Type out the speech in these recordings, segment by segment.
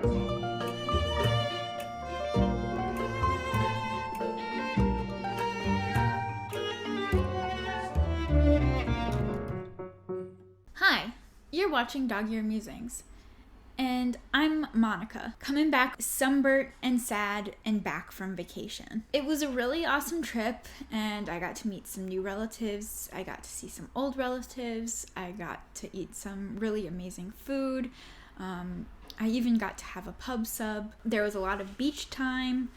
Hi, you're watching Dog Year Musings, and I'm Monika, coming back sunburnt and sad and back from vacation. It was a really awesome trip, and I got to meet some new relatives, I got to see some old relatives, I got to eat some really amazing food, I even got to have a pub sub. There was a lot of beach time,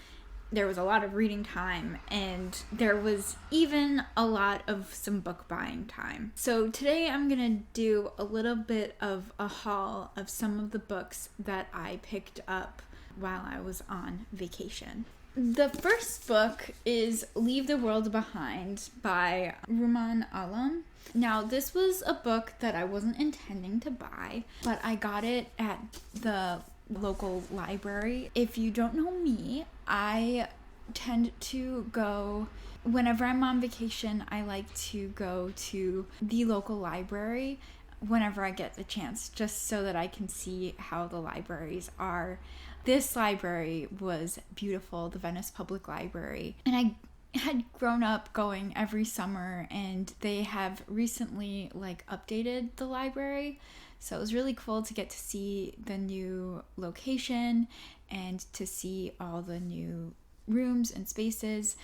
there was a lot of reading time, and there was even a lot of some book buying time. So today I'm gonna do a little bit of a haul of some of the books that I picked up while I was on vacation. The first book is Leave the World Behind by Rumaan Alam. Now, this was a book that I wasn't intending to buy, but I got it at the local library. If you don't know me, I tend to go, whenever I'm on vacation, I like to go to the local library whenever I get the chance, just so that I can see how the libraries are. This library was beautiful, the Venice Public Library, and I had grown up going every summer, and they have recently updated the library. So it was really cool to get to see the new location and to see all the new rooms and spaces.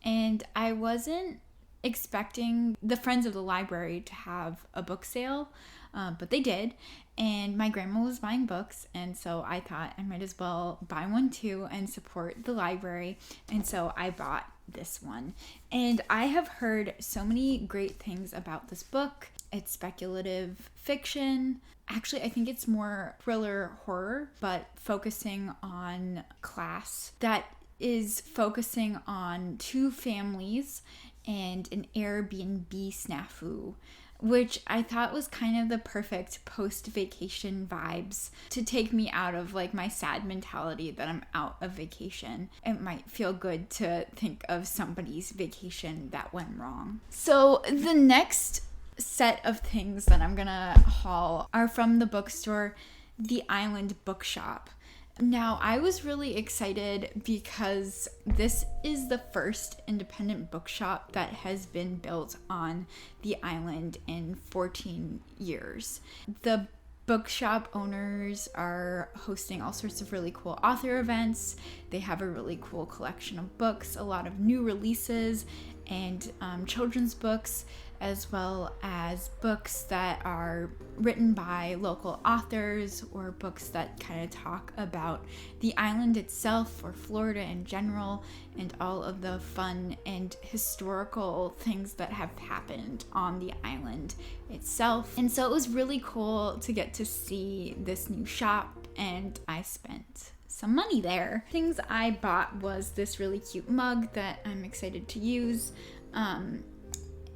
And I wasn't expecting the Friends of the Library to have a book sale, but they did. And my grandma was buying books, and so I thought I might as well buy one too and support the library. And so I bought this one. And I have heard so many great things about this book. It's speculative fiction. Actually, I think it's more thriller horror, but focusing on class. That is focusing on two families and an Airbnb snafu, which I thought was kind of the perfect post-vacation vibes to take me out of my sad mentality that I'm out of vacation. It might feel good to think of somebody's vacation that went wrong. So the next set of things that I'm gonna haul are from the bookstore, The Island Bookshop. Now, I was really excited because this is the first independent bookshop that has been built on the island in 14 years. The bookshop owners are hosting all sorts of really cool author events. They have a really cool collection of books, a lot of new releases, and children's books, as well as books that are written by local authors or books that kind of talk about the island itself or Florida in general and all of the fun and historical things that have happened on the island itself. And so it was really cool to get to see this new shop, and I spent some money there. Things I bought was this really cute mug that I'm excited to use.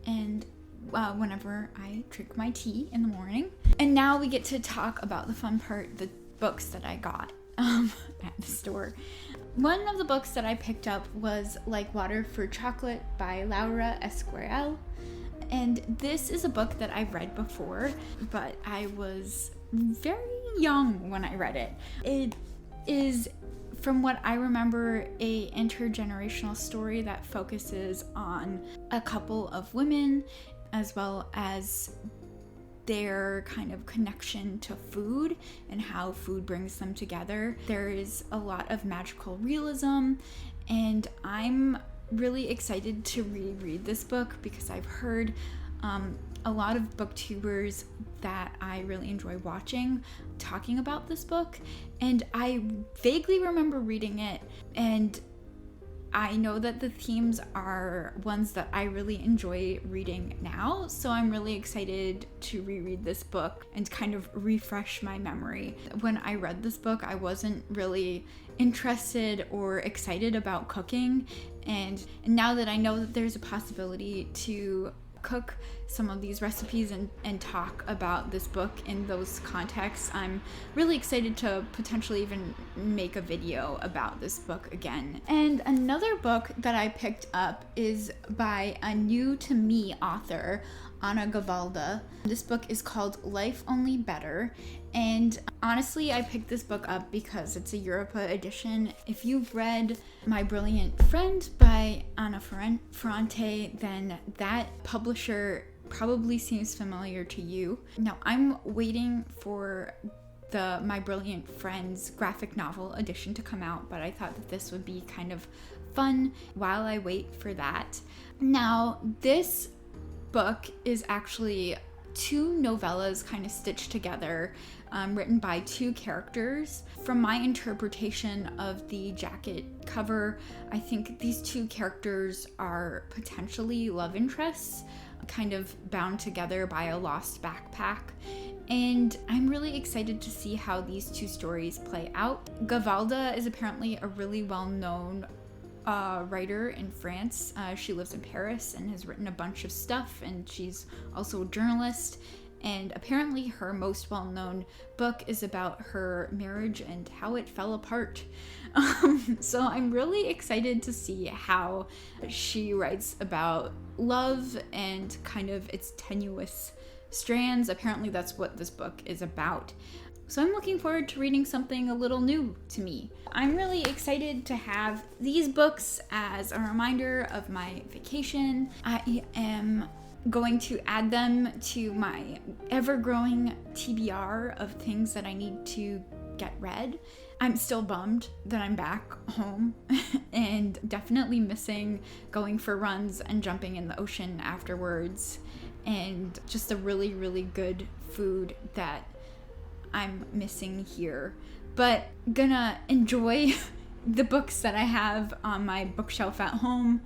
And whenever I drink my tea in the morning. And now we get to talk about the fun part, the books that I got at the store. One of the books that I picked up was Like Water for Chocolate by Laura Esquerel. And this is a book that I've read before, but I was very young when I read it. It is, from what I remember, a intergenerational story that focuses on a couple of women as well as their kind of connection to food and how food brings them together. There is a lot of magical realism, and I'm really excited to reread this book because I've heard a lot of booktubers that I really enjoy watching talking about this book, and I vaguely remember reading it, and I know that the themes are ones that I really enjoy reading now, so I'm really excited to reread this book and kind of refresh my memory. When I read this book, I wasn't really interested or excited about cooking, and now that I know that there's a possibility to cook some of these recipes and talk about this book in those contexts, I'm really excited to potentially even make a video about this book again. And another book that I picked up is by a new to me author, Anna Gavalda. This book is called Life Only Better, and honestly, I picked this book up because it's a Europa edition. If you've read My Brilliant Friend by Anna Ferrante, then that publisher probably seems familiar to you. Now, I'm waiting for the My Brilliant Friends graphic novel edition to come out, but I thought that this would be kind of fun while I wait for that. Now, this book is actually two novellas kind of stitched together, written by two characters. From my interpretation of the jacket cover, I think these two characters are potentially love interests, kind of bound together by a lost backpack. And I'm really excited to see how these two stories play out. Gavalda is apparently a really well-known writer in France. She lives in Paris and has written a bunch of stuff, and she's also a journalist. And apparently her most well-known book is about her marriage and how it fell apart. So I'm really excited to see how she writes about love and kind of its tenuous strands. Apparently that's what this book is about. So I'm looking forward to reading something a little new to me. I'm really excited to have these books as a reminder of my vacation. I am going to add them to my ever-growing TBR of things that I need to get read. I'm still bummed that I'm back home and definitely missing going for runs and jumping in the ocean afterwards, and just the really, really good food that I'm missing here. But gonna enjoy the books that I have on my bookshelf at home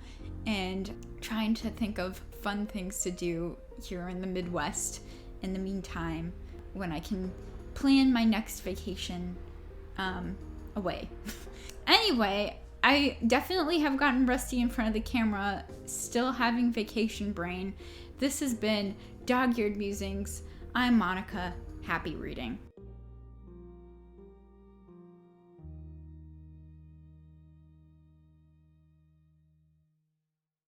and trying to think of fun things to do here in the Midwest in the meantime when I can plan my next vacation away. Anyway, I definitely have gotten rusty in front of the camera, still having vacation brain. This has been Dog-Eared Musings. I'm Monica. Happy reading.